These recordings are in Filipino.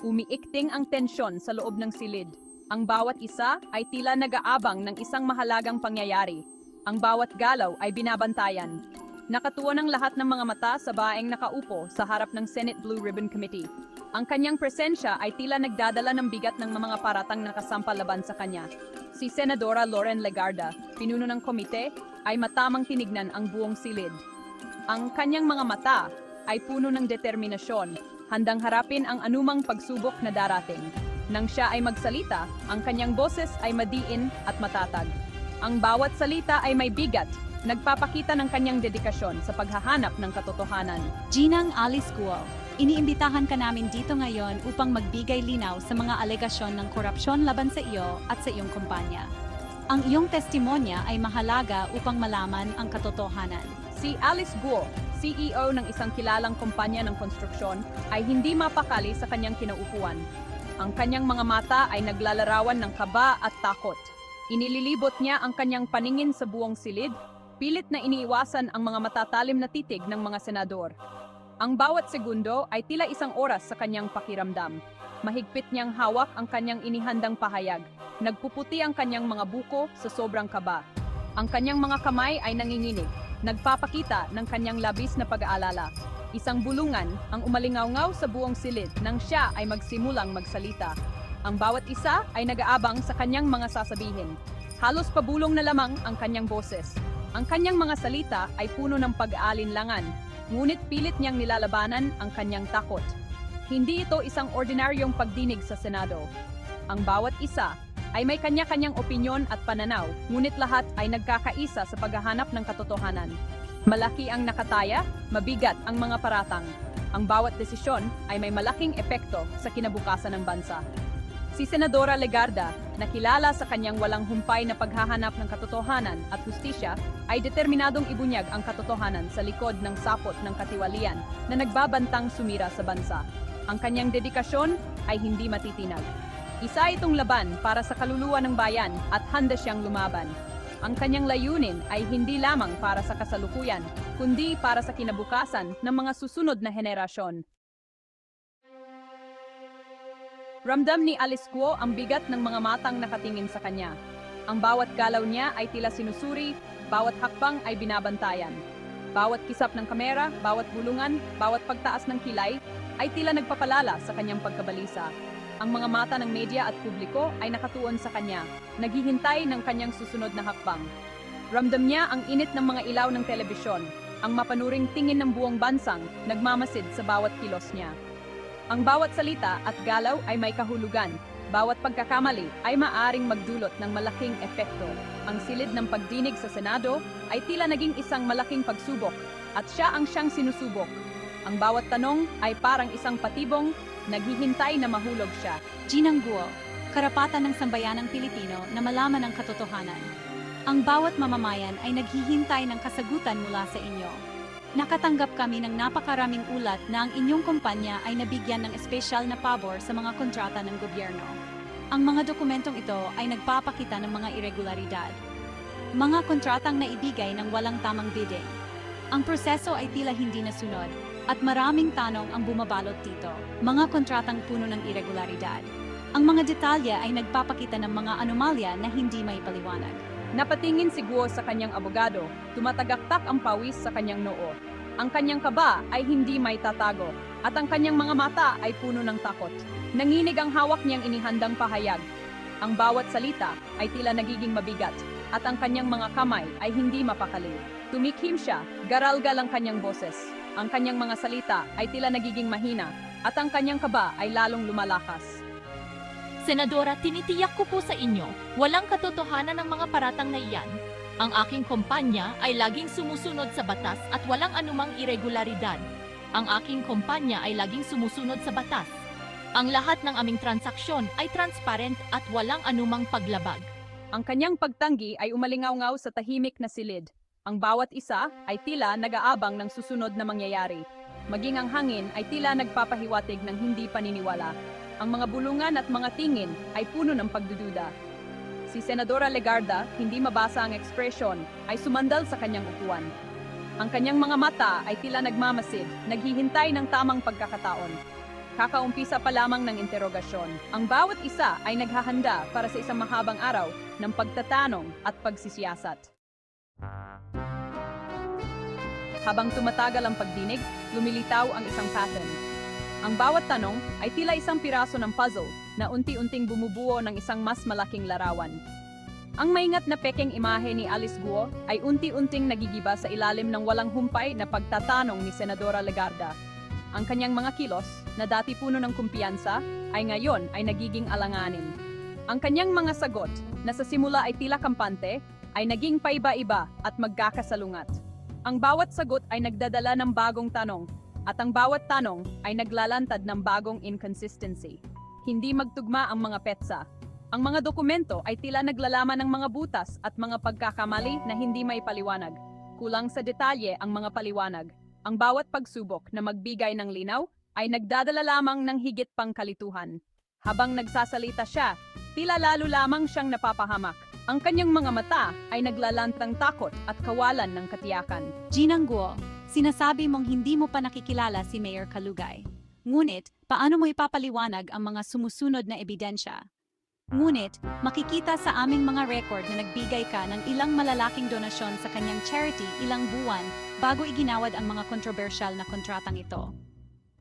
Umiikting ang tensyon sa loob ng silid. Ang bawat isa ay tila nag-aabang ng isang mahalagang pangyayari. Ang bawat galaw ay binabantayan. Nakatuon ang lahat ng mga mata sa baeng nakaupo sa harap ng Senate Blue Ribbon Committee. Ang kanyang presensya ay tila nagdadala ng bigat ng mga paratang nakasampal laban sa kanya. Si Senadora Loren Legarda, pinuno ng komite, ay matamang tinignan ang buong silid. Ang kanyang mga mata ay puno ng determinasyon, handang harapin ang anumang pagsubok na darating. Nang siya ay magsalita, ang kanyang boses ay madiin at matatag. Ang bawat salita ay may bigat, nagpapakita ng kanyang dedikasyon sa paghahanap ng katotohanan. Ginang Alice Guo, iniimbitahan ka namin dito ngayon upang magbigay linaw sa mga alegasyon ng korupsyon laban sa iyo at sa iyong kumpanya. Ang iyong testimonya ay mahalaga upang malaman ang katotohanan. Si Alice Guo, CEO ng isang kilalang kumpanya ng konstruksyon, ay hindi mapakali sa kanyang kinaupuan. Ang kanyang mga mata ay naglalarawan ng kaba at takot. Inililibot niya ang kanyang paningin sa buong silid, pilit na iniiwasan ang mga matatalim na titig ng mga senador. Ang bawat segundo ay tila isang oras sa kanyang pakiramdam. Mahigpit niyang hawak ang kanyang inihandang pahayag. Nagpuputi ang kanyang mga buko sa sobrang kaba. Ang kanyang mga kamay ay nanginginig, nagpapakita ng kanyang labis na pag-aalala. Isang bulungan ang umalingaw-ngaw sa buong silid nang siya ay magsimulang magsalita. Ang bawat isa ay nag-aabang sa kanyang mga sasabihin. Halos pabulong na lamang ang kanyang boses. Ang kanyang mga salita ay puno ng pag-aalinlangan, ngunit pilit niyang nilalabanan ang kanyang takot. Hindi ito isang ordinaryong pagdinig sa Senado. Ang bawat isa ay may kanya-kanyang opinyon at pananaw, ngunit lahat ay nagkakaisa sa paghahanap ng katotohanan. Malaki ang nakataya, mabigat ang mga paratang. Ang bawat desisyon ay may malaking epekto sa kinabukasan ng bansa. Si Senadora Legarda, na kilala sa kanyang walang humpay na paghahanap ng katotohanan at hustisya, ay determinadong ibunyag ang katotohanan sa likod ng sapot ng katiwalian na nagbabantang sumira sa bansa. Ang kanyang dedikasyon ay hindi matitinag. Isa itong laban para sa kaluluwa ng bayan at handa siyang lumaban. Ang kanyang layunin ay hindi lamang para sa kasalukuyan, kundi para sa kinabukasan ng mga susunod na henerasyon. Ramdam ni Alice Guo ang bigat ng mga matang nakatingin sa kanya. Ang bawat galaw niya ay tila sinusuri, bawat hakbang ay binabantayan. Bawat kisap ng kamera, bawat bulungan, bawat pagtaas ng kilay ay tila nagpapalala sa kanyang pagkabalisa. Ang mga mata ng media at publiko ay nakatuon sa kanya, naghihintay ng kanyang susunod na hakbang. Ramdam niya ang init ng mga ilaw ng telebisyon, ang mapanuring tingin ng buong bansang nagmamasid sa bawat kilos niya. Ang bawat salita at galaw ay may kahulugan, bawat pagkakamali ay maaring magdulot ng malaking epekto. Ang silid ng pagdinig sa Senado ay tila naging isang malaking pagsubok, at siya ang siyang sinusubok. Ang bawat tanong ay parang isang patibong, naghihintay na mahulog siya. Ginang Guo, karapatan ng sambayanang Pilipino na malaman ang katotohanan. Ang bawat mamamayan ay naghihintay ng kasagutan mula sa inyo. Nakatanggap kami ng napakaraming ulat na ang inyong kumpanya ay nabigyan ng espesyal na pabor sa mga kontrata ng gobyerno. Ang mga dokumentong ito ay nagpapakita ng mga irregularidad. Mga kontratang naibigay ng walang tamang bidding. Ang proseso ay tila hindi nasunod, at maraming tanong ang bumabalot dito. Mga kontratang puno ng irregularidad. Ang mga detalye ay nagpapakita ng mga anomalya na hindi may paliwanag. Napatingin si Guo sa kanyang abogado, tumatagaktak ang pawis sa kanyang noo. Ang kanyang kaba ay hindi may tatago, at ang kanyang mga mata ay puno ng takot. Nanginig ang hawak niyang inihandang pahayag. Ang bawat salita ay tila nagiging mabigat, at ang kanyang mga kamay ay hindi mapakali. Tumikhim siya, garalgal ang kanyang boses. Ang kanyang mga salita ay tila nagiging mahina, at ang kanyang kaba ay lalong lumalakas. Senadora, tinitiyak ko po sa inyo, walang katotohanan ng mga paratang na iyan. Ang aking kumpanya ay laging sumusunod sa batas at walang anumang irregularidad. Ang aking kumpanya ay laging sumusunod sa batas. Ang lahat ng aming transaksyon ay transparent at walang anumang paglabag. Ang kanyang pagtanggi ay umalingaw-ngaw sa tahimik na silid. Ang bawat isa ay tila nag-aabang ng susunod na mangyayari. Maging ang hangin ay tila nagpapahiwatig ng hindi paniniwala. Ang mga bulungan at mga tingin ay puno ng pagdududa. Si Senadora Legarda, hindi mabasa ang ekspresyon, ay sumandal sa kanyang upuan. Ang kanyang mga mata ay tila nagmamasid, naghihintay ng tamang pagkakataon. Kakaumpisa pa lamang ng interogasyon. Ang bawat isa ay naghahanda para sa isang mahabang araw ng pagtatanong at pagsisiyasat. Habang tumatagal ang pagdinig, lumilitaw ang isang pattern. Ang bawat tanong ay tila isang piraso ng puzzle na unti-unting bumubuo ng isang mas malaking larawan. Ang maingat na pekeng imahe ni Alice Guo ay unti-unting nagigiba sa ilalim ng walang humpay na pagtatanong ni Senadora Legarda. Ang kanyang mga kilos, na dati puno ng kumpiyansa, ay ngayon ay nagiging alanganin. Ang kanyang mga sagot, na sa simula ay tila kampante, ay naging paiba-iba at magkakasalungat. Ang bawat sagot ay nagdadala ng bagong tanong, at ang bawat tanong ay naglalantad ng bagong inconsistency. Hindi magtugma ang mga petsa. Ang mga dokumento ay tila naglalaman ng mga butas at mga pagkakamali na hindi may paliwanag. Kulang sa detalye ang mga paliwanag. Ang bawat pagsubok na magbigay ng linaw ay nagdadala lamang ng higit pang kalituhan. Habang nagsasalita siya, tila lalo lamang siyang napapahamak. Ang kanyang mga mata ay naglalantang takot at kawalan ng katiyakan. Ginang Guo, sinasabi mong hindi mo pa nakikilala si Mayor Kalugay. Ngunit, paano mo ipapaliwanag ang mga sumusunod na ebidensya? Ngunit, makikita sa aming mga record na nagbigay ka ng ilang malalaking donasyon sa kanyang charity ilang buwan bago iginawad ang mga kontrobersyal na kontratang ito.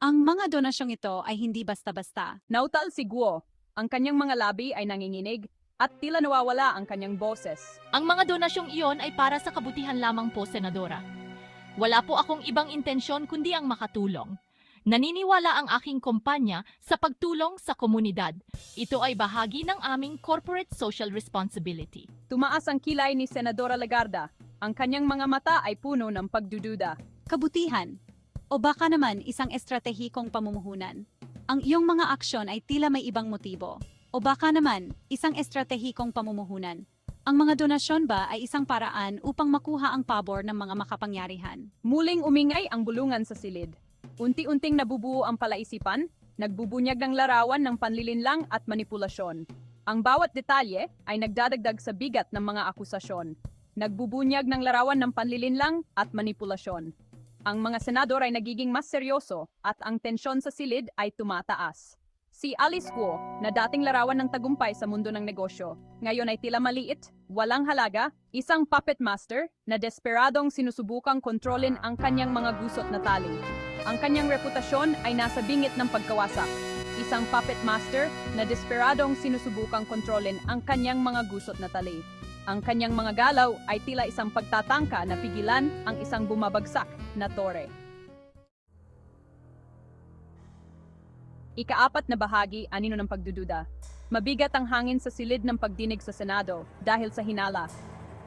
Ang mga donasyong ito ay hindi basta-basta. Nautal si Guo. Ang kanyang mga labi ay nanginginig at tila nawawala ang kanyang boses. Ang mga donasyong iyon ay para sa kabutihan lamang po, Senadora. Wala po akong ibang intensyon kundi ang makatulong. Naniniwala ang aking kumpanya sa pagtulong sa komunidad. Ito ay bahagi ng aming corporate social responsibility. Tumaas ang kilay ni Senadora Legarda. Ang kanyang mga mata ay puno ng pagdududa. Kabutihan. O baka naman isang estratehikong pamumuhunan. Ang iyong mga aksyon ay tila may ibang motibo. O baka naman isang estratehikong pamumuhunan. Ang mga donasyon ba ay isang paraan upang makuha ang pabor ng mga makapangyarihan? Muling umingay ang bulungan sa silid. Unti-unting nabubuo ang palaisipan, nagbubunyag ng larawan ng panlilinlang at manipulasyon. Ang bawat detalye ay nagdadagdag sa bigat ng mga akusasyon. Nagbubunyag ng larawan ng panlilinlang at manipulasyon. Ang mga senador ay nagiging mas seryoso at ang tensyon sa silid ay tumataas. Si Alice Guo, na dating larawan ng tagumpay sa mundo ng negosyo, ngayon ay tila maliit, walang halaga, isang puppet master na desperadong sinusubukang kontrolin ang kanyang mga gusot na tali. Ang kanyang reputasyon ay nasa bingit ng pagkawasak. Isang puppet master na desperadong sinusubukang kontrolin ang kanyang mga gusot na tali. Ang kanyang mga galaw ay tila isang pagtatangka na pigilan ang isang bumabagsak na tore. Ikaapat na bahagi, anino ng pagdududa. Mabigat ang hangin sa silid ng pagdinig sa Senado dahil sa hinala.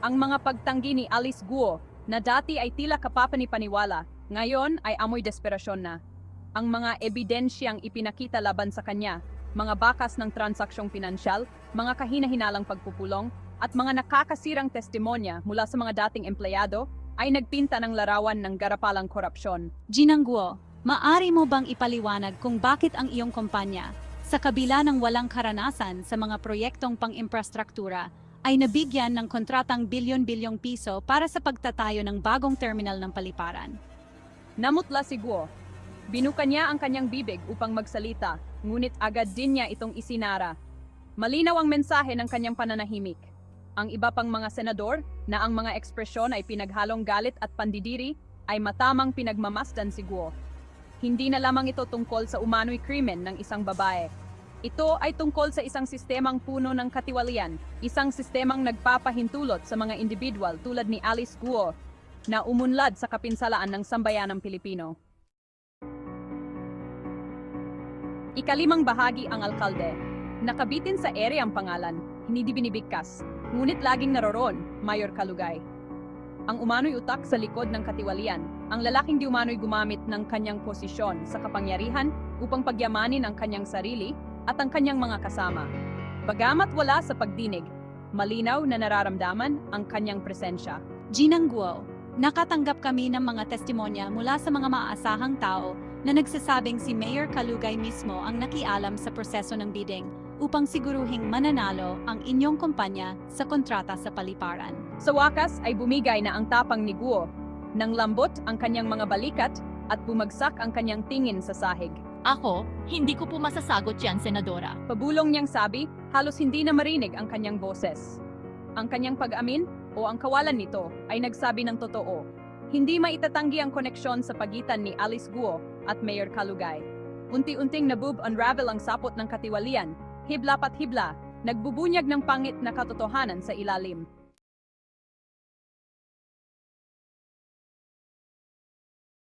Ang mga pagtanggi ni Alice Guo na dati ay tila kapapani-paniwala, ngayon ay amoy desperasyon na. Ang mga ebidensyang ipinakita laban sa kanya, mga bakas ng transaksyong pinansyal, mga kahina-hinalang pagpupulong, at mga nakakasirang testimonya mula sa mga dating empleyado ay nagpinta ng larawan ng garapalang korupsyon. Ginang Guo, maari mo bang ipaliwanag kung bakit ang iyong kumpanya, sa kabila ng walang karanasan sa mga proyektong pang-infrastruktura, ay nabigyan ng kontratang bilyon-bilyong piso para sa pagtatayo ng bagong terminal ng paliparan? Namutla si Guo. Binuka niya ang kanyang bibig upang magsalita, ngunit agad din niya itong isinara. Malinaw ang mensahe ng kanyang pananahimik. Ang iba pang mga senador, na ang mga ekspresyon ay pinaghalong galit at pandidiri, ay matamang pinagmamasdan si Guo. Hindi na lamang ito tungkol sa umano'y krimen ng isang babae. Ito ay tungkol sa isang sistemang puno ng katiwalian, isang sistemang nagpapahintulot sa mga individual tulad ni Alice Guo, na umunlad sa kapinsalaan ng sambayanang Pilipino. Ikalimang bahagi ang alkalde. Nakabitin sa ere ang pangalan, hindi binibigkas, ngunit laging naroroon, Mayor Kalugay. Ang umano'y utak sa likod ng katiwalian, ang lalaking di umano'y gumamit ng kanyang posisyon sa kapangyarihan upang pagyamanin ang kanyang sarili at ang kanyang mga kasama. Bagamat wala sa pagdinig, malinaw na nararamdaman ang kanyang presensya. Ginang Guo, nakatanggap kami ng mga testimonya mula sa mga maaasahang tao na nagsasabing si Mayor Kalugay mismo ang nakialam sa proseso ng bidding upang siguruhing mananalo ang inyong kumpanya sa kontrata sa paliparan. Sa wakas ay bumigay na ang tapang ni Guo, nang lambot ang kanyang mga balikat at bumagsak ang kanyang tingin sa sahig. Ako, hindi ko po masasagot yan, Senadora. Pabulong niyang sabi, halos hindi na marinig ang kanyang boses. Ang kanyang pag-amin o ang kawalan nito ay nagsabi ng totoo. Hindi maitatanggi ang koneksyon sa pagitan ni Alice Guo at Mayor Kalugay. Unti-unting unravel ang sapot ng katiwalian, hibla pat hibla, nagbubunyag ng pangit na katotohanan sa ilalim.